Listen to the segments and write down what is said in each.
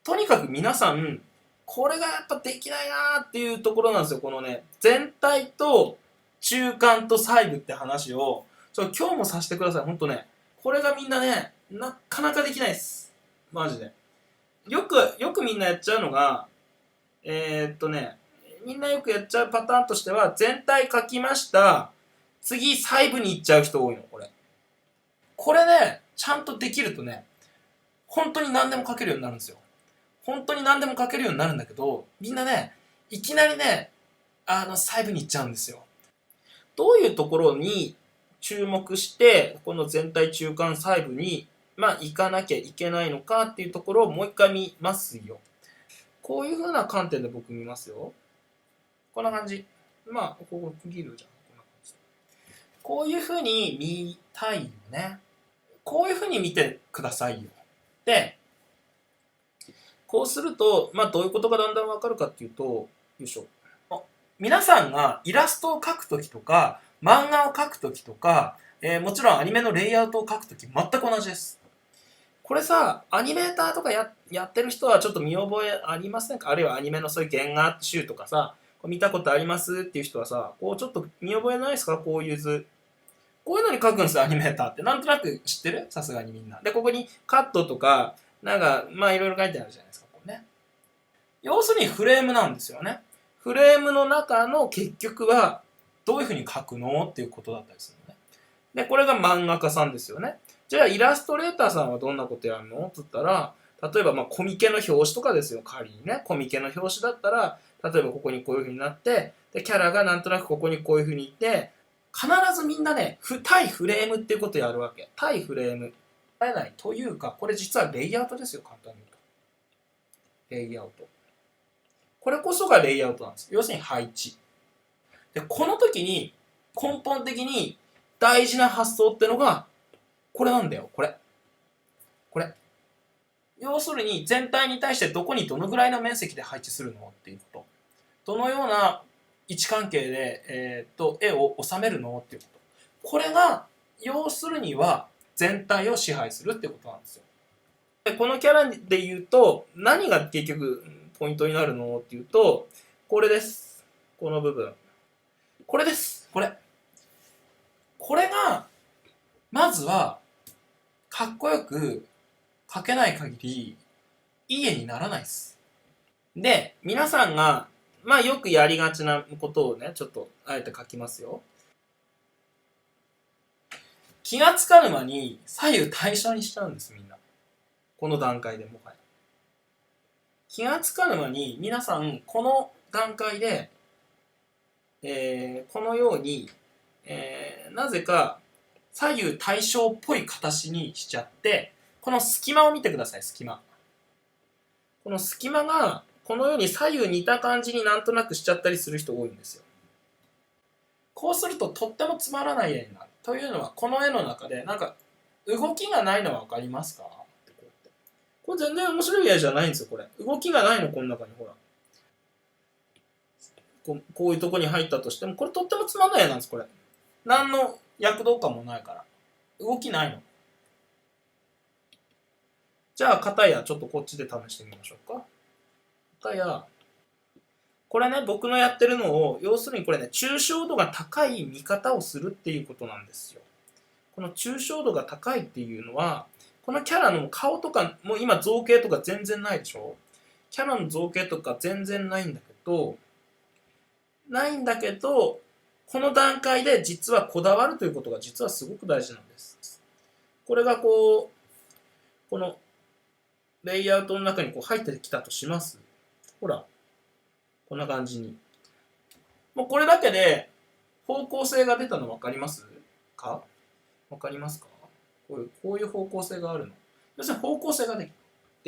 とにかく皆さん、これがやっぱできないなーっていうところなんですよ。このね、全体と中間と細部って話を、今日もさせてください。ほんとね、これがみんなね、なかなかできないです。マジで。よくみんなやっちゃうのが、みんなよくやっちゃうパターンとしては、全体書きました。次、細部に行っちゃう人多いの、これ。これね、ちゃんとできるとね、本当に何でも書けるようになるんですよ。本当に何でも書けるようになるんだけど、みんなね、いきなりね、細部に行っちゃうんですよ。どういうところに注目して、この全体中間細部に、行かなきゃいけないのかっていうところをもう一回見ますよ。こういう風な観点で僕見ますよ。こんな感じ。ここ区切るじゃん。こんな感じ。こういう風に見たいよね。こういう風に見てくださいよ。で、こうすると、どういうことがだんだんわかるかっていうと、よいしょ。皆さんがイラストを描くときとか、漫画を描くときとか、もちろんアニメのレイアウトを描くとき、全く同じです。これさ、アニメーターとかやってる人はちょっと見覚えありませんか？あるいはアニメのそういう原画集とかさ、見たことありますっていう人はさ、こうちょっと見覚えないですか？こういう図。こういうのに書くんですよ、アニメーターって。なんとなく知ってる？さすがにみんな。で、ここにカットとか、いろいろ書いてあるじゃないですか、こうね。要するにフレームなんですよね。フレームの中の結局は、どういうふうに書くのっていうことだったりするのね。で、これが漫画家さんですよね。じゃあ、イラストレーターさんはどんなことやるのって言ったら、例えば、コミケの表紙とかですよ、仮にね。コミケの表紙だったら、例えばここにこういう風になって、で、キャラがなんとなくここにこういう風にいて、必ずみんなね、対フレームっていうことをやるわけ。対フレーム。ないというか、これ実はレイアウトですよ、簡単に言うと。レイアウト。これこそがレイアウトなんです。要するに配置。で、この時に根本的に大事な発想ってのが、これなんだよ、これ。これ。要するに全体に対してどこにどのぐらいの面積で配置するのっていうこと。どのような位置関係で、絵を収めるのっていうこと。これが、要するには全体を支配するってことなんですよ。でこのキャラで言うと、何が結局ポイントになるのっていうと、これです。この部分。これです。これ。これが、まずは、かっこよく描けない限り、いい絵にならないです。で、皆さんが、よくやりがちなことをね、ちょっとあえて書きますよ。気がつかぬ間に左右対称にしちゃうんです、みんな。この段階でもはや。気がつかぬ間に皆さん、この段階で、このように、なぜか左右対称っぽい形にしちゃって、この隙間を見てください、隙間。この隙間が、このように左右似た感じになんとなくしちゃったりする人多いんですよ。こうするととってもつまらない絵になる。というのは、この絵の中で、動きがないのはわかりますか？これ全然面白い絵じゃないんですよ、これ。動きがないの、この中に、ほら。こういうとこに入ったとしても、これとってもつまんない絵なんです、これ。何の躍動感もないから。動きないの。じゃあ、片や、ちょっとこっちで試してみましょうか。片や、これね、僕のやってるのを、要するにこれね、抽象度が高い見方をするっていうことなんですよ。この抽象度が高いっていうのは、このキャラの顔とか、もう今造形とか全然ないでしょ？キャラの造形とか全然ないんだけど、この段階で実はこだわるということが実はすごく大事なんです。これがこのレイアウトの中に入ってきたとします。ほら、こんな感じに。もうこれだけで方向性が出たの分かりますか？分かりますか？こういう方向性があるの。要するに方向性がで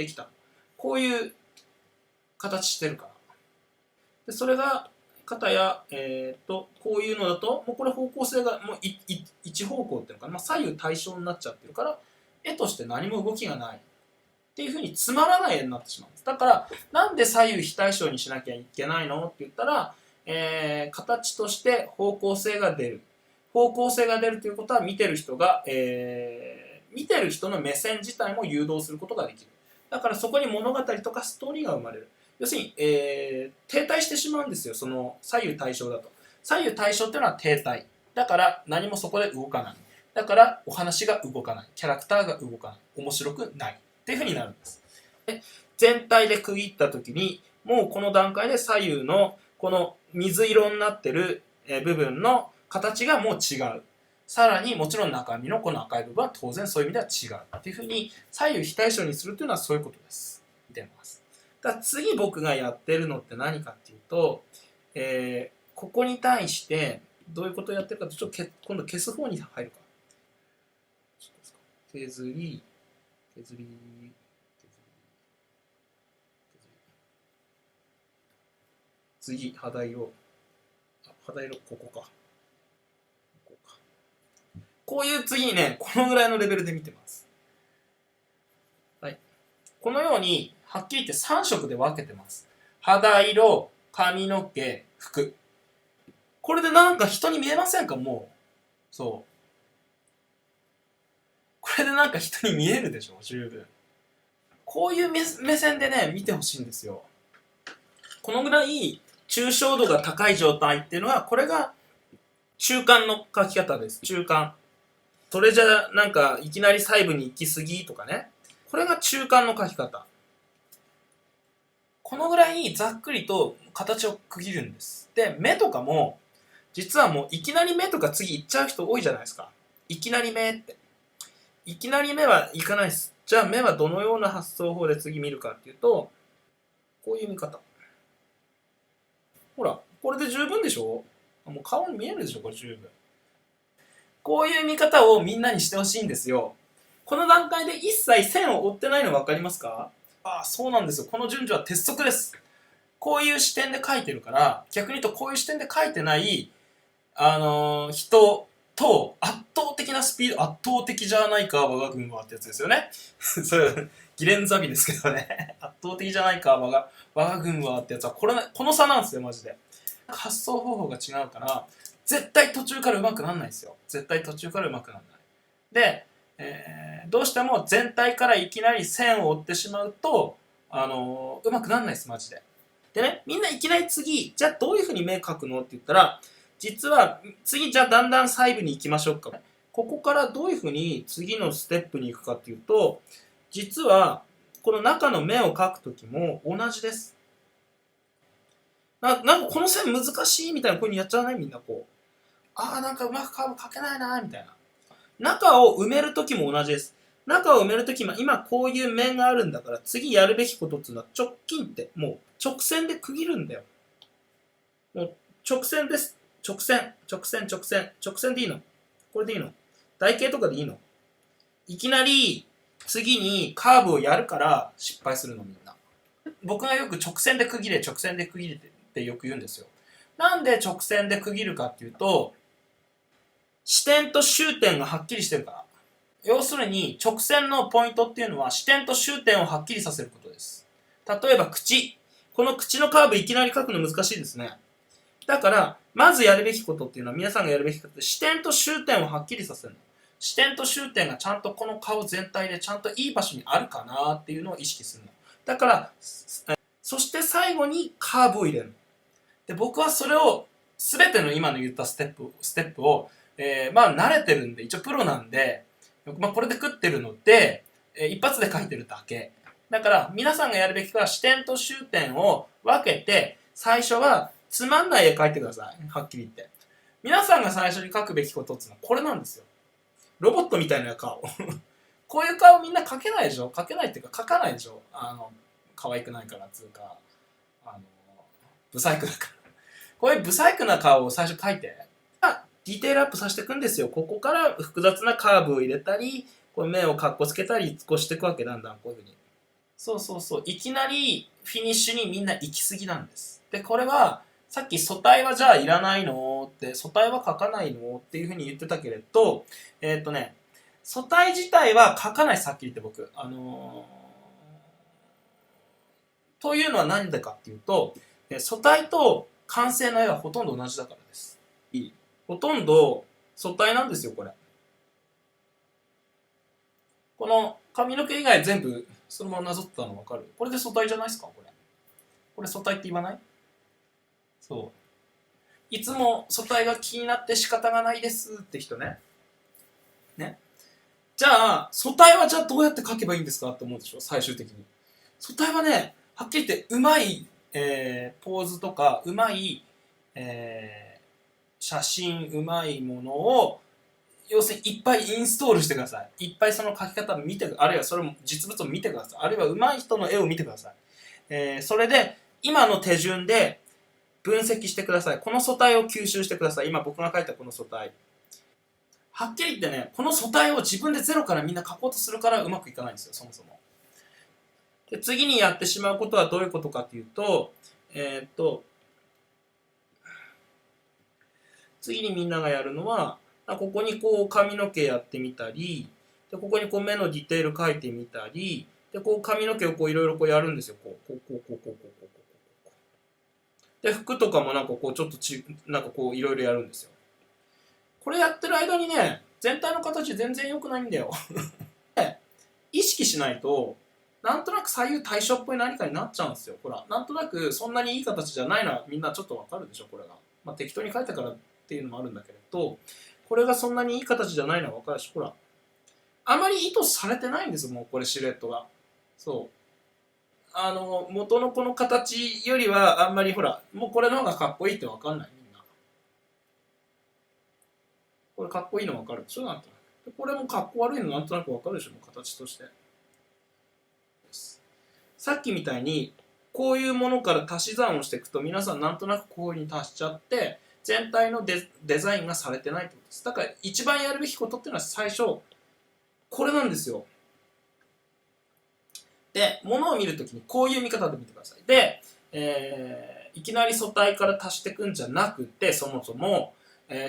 きた。こういう形してるから。でそれが、片や、こういうのだと、もうこれ方向性がもう一方向っていうのかな、左右対称になっちゃってるから、絵として何も動きがない。っていうふうにつまらない絵になってしまうんです。だから、なんで左右非対称にしなきゃいけないのって言ったら、形として方向性が出る。方向性が出るということは見てる人の目線自体も誘導することができる。だからそこに物語とかストーリーが生まれる。要するに、停滞してしまうんですよ。その左右対称だと。左右対称っていうのは停滞。だから何もそこで動かない。だからお話が動かない。キャラクターが動かない。面白くない。っていうふうになるんです。で全体で区切った時に、もうこの段階で左右のこの水色になってる部分の形がもう違う。さらにもちろん中身のこの赤い部分は当然そういう意味では違う。っていうふうに左右非対称にするというのはそういうことです。見てます。だから次僕がやってるのって何かっていうと、ここに対してどういうことをやってるかとちょっと今度消す方に入るか。削り、削り、次、肌色。肌色、ここか。こういう次にね、このぐらいのレベルで見てます。はい。このように、はっきり言って3色で分けてます。肌色、髪の毛、服。これでなんか人に見えませんか？もう。そう。これでなんか人に見えるでしょ？十分。こういう目線でね、見てほしいんですよ。このぐらい抽象度が高い状態っていうのは、これが中間の書き方です。中間。それじゃなんかいきなり細部に行き過ぎとかね。これが中間の書き方。このぐらいざっくりと形を区切るんです。で、目とかも、実はもういきなり目とか次行っちゃう人多いじゃないですか。いきなり目って。いきなり目はいかないです。じゃあ目はどのような発想法で次見るかっていうと、こういう見方。ほら、これで十分でしょ？もう顔に見えるでしょこれ十分。こういう見方をみんなにしてほしいんですよ。この段階で一切線を追ってないの分かりますか？ああ、そうなんですよ。この順序は鉄則です。こういう視点で書いてるから、逆に言うとこういう視点で書いてない、人と圧倒的なスピード、圧倒的じゃないか、我が軍はってやつですよね。それ、ギレンザビですけどね。圧倒的じゃないか、我が軍はってやつは、この差なんですよ、マジで。発想方法が違うから、絶対途中から上手くならないですよ。絶対途中から上手くならない。で、どうしても全体からいきなり線を追ってしまうと、うまくならないです、マジで。でね、みんないきなり次、じゃあどういうふうに目描くのって言ったら、実は次じゃあだんだん細部に行きましょうか。ここからどういうふうに次のステップに行くかっていうと、実はこの中の目を描くときも同じです。なんかこの線難しいみたいな風にやっちゃわない？みんなこう。なんかうまくカーブ描けないなみたいな。中を埋めるときも同じです。中を埋めるとき、今こういう面があるんだから、次やるべきことっていうのは直近って、もう直線で区切るんだよ。もう直線です。直線、直線、直線、直線でいいの。これでいいの。台形とかでいいの。いきなり次にカーブをやるから失敗するのみんな。僕がよく直線で区切れ、直線で区切れってよく言うんですよ。なんで直線で区切るかっていうと、視点と終点がはっきりしてるから。要するに直線のポイントっていうのは視点と終点をはっきりさせることです。例えば口。この口のカーブいきなり書くの難しいですね。だから、まずやるべきことっていうのは皆さんがやるべきことで視点と終点をはっきりさせるの。視点と終点がちゃんとこの顔全体でちゃんといい場所にあるかなっていうのを意識するの。だから、そして最後にカーブを入れるの。で、僕はそれを全ての今の言ったステップを、まあ慣れてるんで、一応プロなんで、まあこれで食ってるので、一発で書いてるだけ。だから皆さんがやるべきは視点と終点を分けて、最初はつまんない絵描いてください。はっきり言って。皆さんが最初に描くべきことっていうのはこれなんですよ。ロボットみたいな顔。こういう顔みんな描けないでしょ？描けないっていうか描かないでしょ？可愛くないからっつうか、ブサイクだから。こういうブサイクな顔を最初描いて、ディテールアップさせていくんですよ。ここから複雑なカーブを入れたり、こう目をかっこつけたり、こうしていくわけだんだん、こういうふうに。そうそうそう。いきなりフィニッシュにみんな行き過ぎなんです。で、これは、さっき素体はじゃあいらないのって、素体は書かないのっていうふうに言ってたけれど、素体自体は書かないです、はっきり言って僕。というのは何でかっていうと、素体と完成の絵はほとんど同じだからです。ほとんど素体なんですよ、これ。この髪の毛以外全部そのままなぞってたの分かる？これで素体じゃないですか？これ素体って言わない？そう。いつも素体が気になって仕方がないですって人ね。ね。じゃあ、素体はじゃあどうやって書けばいいんですかって思うでしょ、最終的に。素体はね、はっきり言って、うまい、ポーズとか、うまい、写真、うまいものを、要するにいっぱいインストールしてください。いっぱいその書き方を見て、あるいはそれも実物を見てください。あるいは上手い人の絵を見てください。それで、今の手順で分析してください。この素体を吸収してください。今僕が書いたこの素体。はっきり言ってね、この素体を自分でゼロからみんな書こうとするからうまくいかないんですよ、そもそも。で、次にやってしまうことはどういうことかというと、次にみんながやるのは、ここにこう髪の毛やってみたり、でここにこう目のディテール描いてみたり、でこう髪の毛をこういろいろこうやるんですよ。こう。で、服とかもなんかこうちょっとなんかこういろいろやるんですよ。これやってる間にね、全体の形全然良くないんだよ。意識しないと、なんとなく左右対称っぽい何かになっちゃうんですよ。ほら、なんとなくそんなにいい形じゃないのはみんなちょっとわかるでしょ、これが。まあ適当に書いたからっていうのもあるんだけれど、これがそんなにいい形じゃないのはわかるし、ほら、あまり意図されてないんですよ、もうこれシルエットが。そう。元のこの形よりはあんまりほら、もうこれの方がかっこいいってわかんない、みんな。これかっこいいのわかるでしょ、なんとなく。これもかっこ悪いのなんとなくわかるでしょ、もう形として。さっきみたいに、こういうものから足し算をしていくと、皆さんなんとなくこういう風に足しちゃって、全体のデザインがされてないってことです。だから一番やるべきことっていうのは最初、これなんですよ。で、物を見るときにこういう見方で見てください。で、いきなり素体から足していくんじゃなくて、そもそも、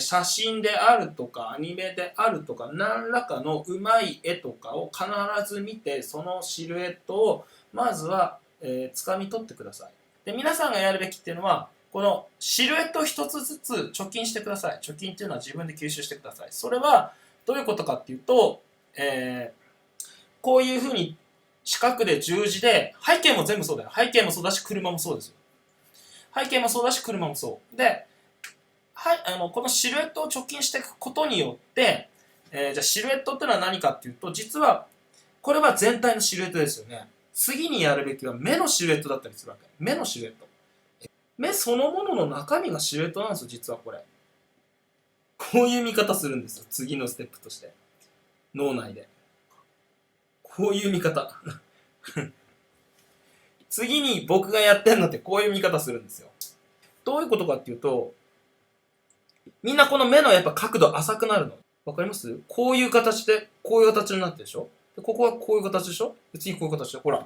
写真であるとかアニメであるとか何らかのうまい絵とかを必ず見て、そのシルエットをまずは、掴み取ってください。で、皆さんがやるべきっていうのは、このシルエットを一つずつ貯金してください。貯金っていうのは自分で吸収してください。それはどういうことかっていうと、こういうふうに四角で十字で、背景も全部そうだよ。背景もそうだし、車もそうですよ。背景もそうだし、車もそう。で、はい、このシルエットを貯金していくことによって、じゃあシルエットってのは何かっていうと、実は、これは全体のシルエットですよね。次にやるべきは目のシルエットだったりするわけ。目のシルエット。目そのものの中身がシルエットなんですよ、実はこれ。こういう見方するんですよ、次のステップとして。脳内で。こういう見方。次に僕がやってんのってこういう見方するんですよ。どういうことかっていうと、みんなこの目のやっぱ角度浅くなるの。わかります？こういう形で、こういう形になってるでしょ？でここはこういう形でしょ？で次こういう形で、ほら。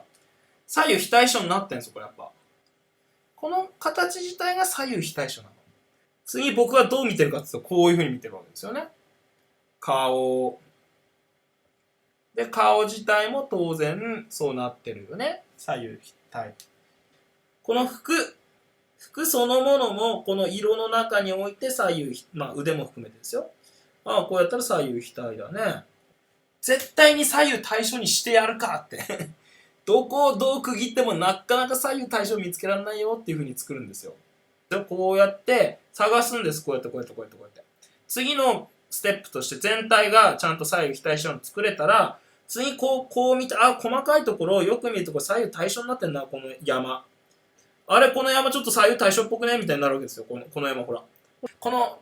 左右非対称になってんですよ、これやっぱ。この形自体が左右非対称なの。次僕はどう見てるかっていうと、こういう風に見てるわけですよね。顔。で、顔自体も当然そうなってるよね。左右非対。この服そのものもこの色の中において左右、まあ腕も含めてですよ。ああ、こうやったら左右非対だね。絶対に左右対称にしてやるかってどこをどう区切ってもなかなか左右対称見つけられないよっていう風に作るんですよ。こうやって探すんです。こうやってこうやってこうやってこうやって。次のステップとして全体がちゃんと左右非対称に作れたら、次こう見て、あ、細かいところをよく見るとこれ左右対称になってんな、この山。あれ、この山ちょっと左右対称っぽくねみたいになるわけですよ。この山ほら。この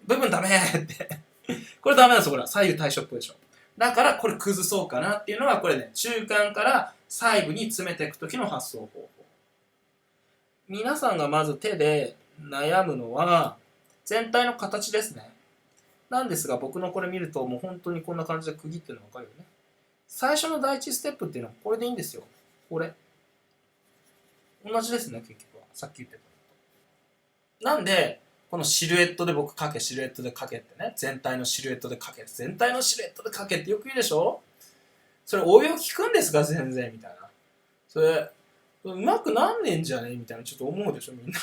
部分ダメってこれダメなんですよ、これ。左右対称っぽいでしょ。だからこれ崩そうかなっていうのが、これね、中間から細部に詰めていくときの発想方法。皆さんがまず手で悩むのは、全体の形ですね。なんですが、僕のこれ見ると、もう本当にこんな感じで区切ってるの分かるよね。最初の第一ステップっていうのはこれでいいんですよ。これ。同じですね、結局は。さっき言ってた。なんで、このシルエットで僕書け、シルエットで書けってね。全体のシルエットで書け。全体のシルエットで書けってよく言うでしょ？それ応用聞くんですか全然みたいな。それ、うまくなんねんじゃねえみたいなちょっと思うでしょみん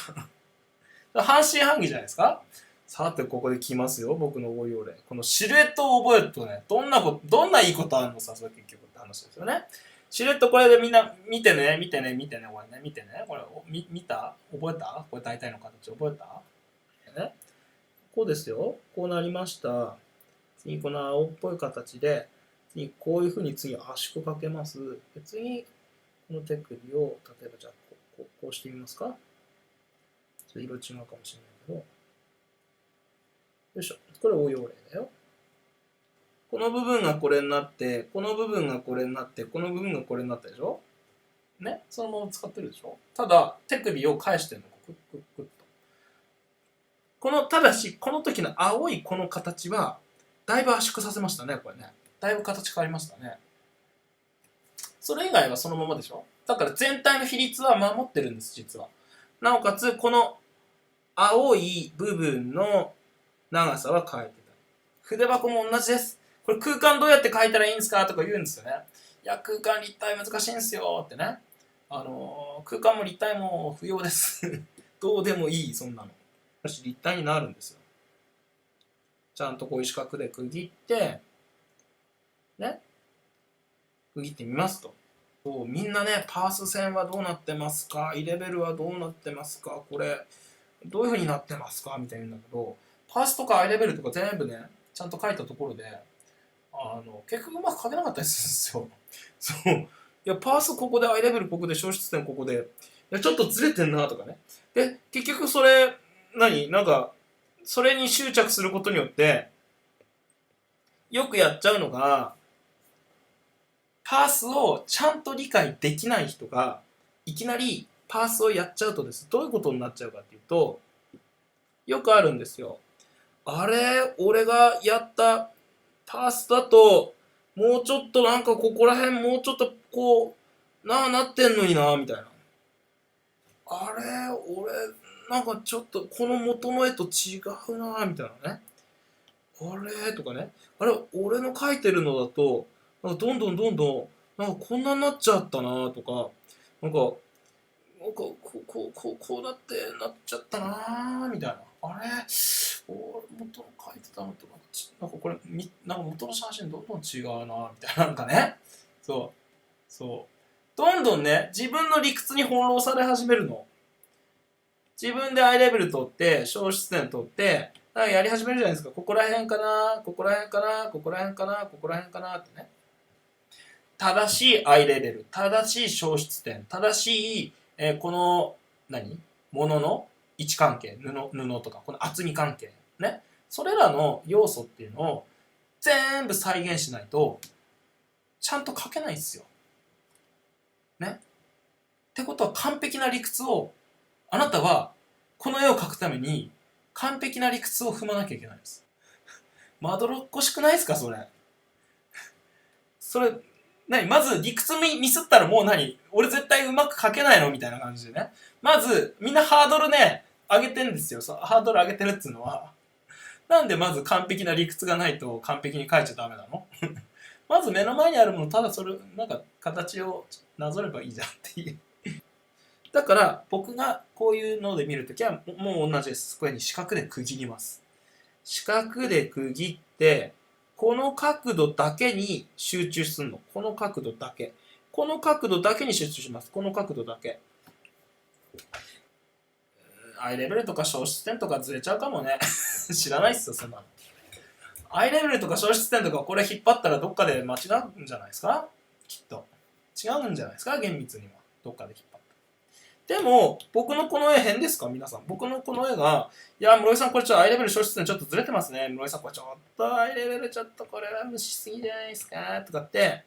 な。半信半疑じゃないですか？さて、ここで来ますよ、僕の応用例。このシルエットを覚えるとね、どんないいことあるのさ、それ結局って話ですよね。しれっとこれでみんな見てね、見てね、見てね、これね、見てね。これ、見た覚えたこれ大体の形覚えたね。こうですよ。こうなりました。次、この青っぽい形で、次、こういうふうに次、圧縮かけます。で次、この手首を、例えばじゃあこうしてみますか。ちょっと色違うかもしれないけど。よいしょ。これ応用例だよ。この部分がこれになって、この部分がこれになって、この部分がこれになったでしょね、そのまま使ってるでしょ。ただ、手首を返してるの。クックックッと。ただし、この時の青いこの形は、だいぶ圧縮させましたね、これね。だいぶ形変わりましたね。それ以外はそのままでしょ。だから全体の比率は守ってるんです、実は。なおかつ、この青い部分の長さは変えてた。筆箱も同じです。これ空間どうやって書いたらいいんですかとか言うんですよね。いや、空間立体難しいんですよってね。空間も立体も不要です。どうでもいい、そんなの。立体になるんですよ。ちゃんとこういう四角で区切って、ね。区切ってみますと。みんなね、パース線はどうなってますか？イレベルはどうなってますか？これ、どういう風になってますかみたいなんだけど、パースとかアイレベルとか全部ね、ちゃんと書いたところで、結局うまく書けなかったりするんですよ。そう。いや、パースここで、アイレベルここで、消失点ここで、いや、ちょっとずれてんなとかね。で、結局それ、なんか、それに執着することによって、よくやっちゃうのが、パースをちゃんと理解できない人が、いきなりパースをやっちゃうとです。どういうことになっちゃうかっていうと、よくあるんですよ。あれ、俺がやったパースだと、もうちょっとなんかここら辺もうちょっとこう、なってんのにな、みたいな。あれ、俺、なんかちょっとこの元の絵と違うな、みたいなね。あれとかね。あれ、俺の描いてるのだと、なんかどんどんどんどん、なんかこんなになっちゃったな、とか、こうなってなっちゃったなみたいな。あれ俺元の書いてたのとなんかこれ、なんか元の写真どんどん違うなみたいな。なんかね。そう。そう。どんどんね、自分の理屈に翻弄され始めるの。自分でアイレベル取って、小出点取って、なんかやり始めるじゃないですか。ここら辺かなここら辺かなここら辺かなここら辺かなってね。正しいアイレベル、正しい消失点、正しい、この、物の位置関係、布とか、この厚み関係、ね。それらの要素っていうのを全部再現しないと、ちゃんと書けないんですよ。ね。ってことは完璧な理屈を、あなたはこの絵を描くために完璧な理屈を踏まなきゃいけないんです。まどろっこしくないですか、それ。それ、まず理屈ミスったらもう俺絶対うまく書けないのみたいな感じでね。まず、みんなハードルね、上げてんですよ。ハードル上げてるっつうのは。なんでまず完璧な理屈がないと完璧に書いちゃダメなのまず目の前にあるもの、ただそれ、なんか形をなぞればいいじゃんっていう。だから、僕がこういうので見るときは、もう同じです。これに四角で区切ります。四角で区切って、この角度だけに集中するの。この角度だけ。この角度だけに集中します。この角度だけ。アイレベルとか消失点とかずれちゃうかもね。知らないっすよ、そんなの。アイレベルとか消失点とかこれ引っ張ったらどっかで間違うんじゃないですかきっと。違うんじゃないですか厳密には。どっかで引っ張った。でも、僕のこの絵変ですか皆さん。僕のこの絵が、いや、室井さんこれちょっとアイレベル消失点ちょっとずれてますね。室井さんこれちょっとアイレベルちょっとこれは無視しすぎじゃないですかとかって、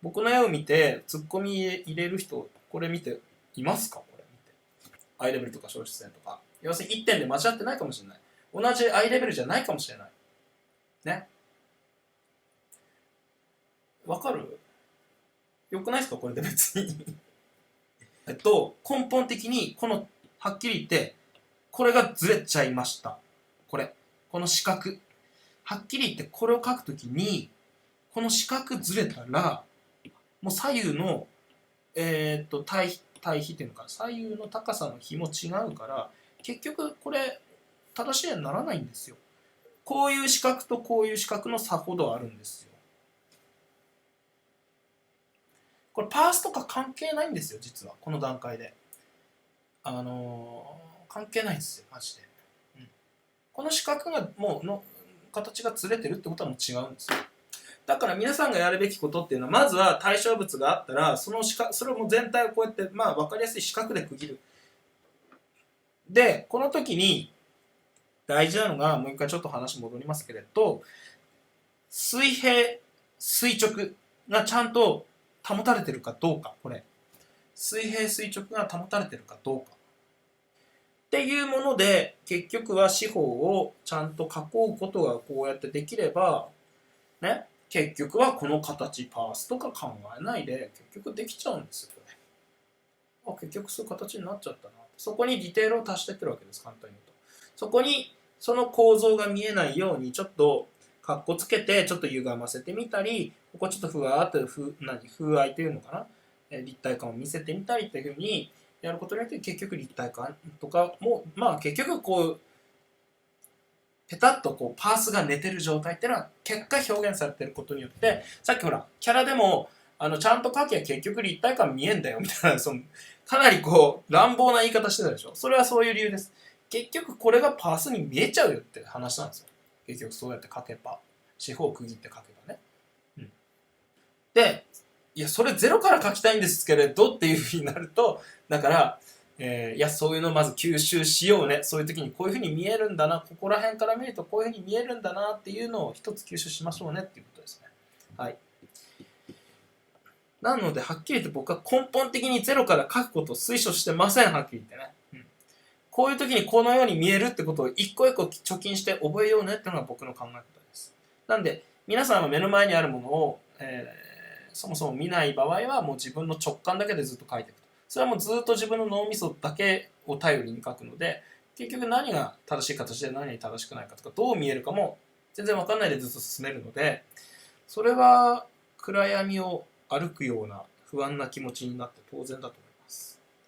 僕の絵を見て、ツッコミ入れる人、これ見ていますかこれ見て。アイレベルとか消失点とか。要するに1点で間違ってないかもしれない。同じアイレベルじゃないかもしれない。ね。わかるよくないですかこれで別に。根本的に、はっきり言って、これがずれちゃいました。この四角。はっきり言って、これを書くときに、この四角ずれたら、もう左右の、対比っていうのか、左右の高さの比も違うから、結局これ、正しい絵にならないんですよ。こういう四角とこういう四角の差ほどあるんですよ。これパースとか関係ないんですよ、実はこの段階で。関係ないんですよマジで、この四角がもうの形がずれてるってことはもう違うんですよ。だから皆さんがやるべきことっていうのは、まずは対象物があったらそれをもう全体をこうやって分かりやすい四角で区切る。でこの時に大事なのが、もう一回ちょっと話戻りますけれど、水平垂直がちゃんと保たれてるかどうか、これ水平垂直が保たれてるかどうかっていうもので、結局は四方をちゃんと囲うことがこうやってできればね、結局はこの形パースとか考えないで結局できちゃうんですよね。結局そういう形になっちゃったな。そこにディテールを足してってるわけです、簡単に言うと。そこにその構造が見えないようにちょっとカッコつけてちょっと歪ませてみたり、ここちょっとふわーっと風合いというのかな、立体感を見せてみたりっていうふうにやることによって結局立体感とかも結局こうペタッとこうパースが寝てる状態っていうのは結果表現されてることによって、さっきほらキャラでもちゃんと描きゃ結局立体感見えんだよみたいな、かなりこう乱暴な言い方してたでしょ。それはそういう理由です。結局これがパースに見えちゃうよって話なんですよ。結局そうやって描けば、四方を区切って描けばね、でいやそれゼロから描きたいんですけれどっていうふうになると、だからいやそういうのをまず吸収しようね、そういう時にこういうふうに見えるんだな、ここら辺から見るとこういうふうに見えるんだなっていうのを一つ吸収しましょうねっていうことですね。はい。なのではっきり言って僕は根本的にゼロから書くことを推奨してません、はっきり言ってね、こういう時にこのように見えるってことを一個一個貯金して覚えようねっていうのが僕の考え方です。なんで皆さんは目の前にあるものを、そもそも見ない場合はもう自分の直感だけでずっと書いていくと。それはもうずっと自分の脳みそだけを頼りに書くので、結局何が正しい形で何が正しくないかとかどう見えるかも全然分かんないでずっと進めるので、それは暗闇を歩くような不安な気持ちになって当然だと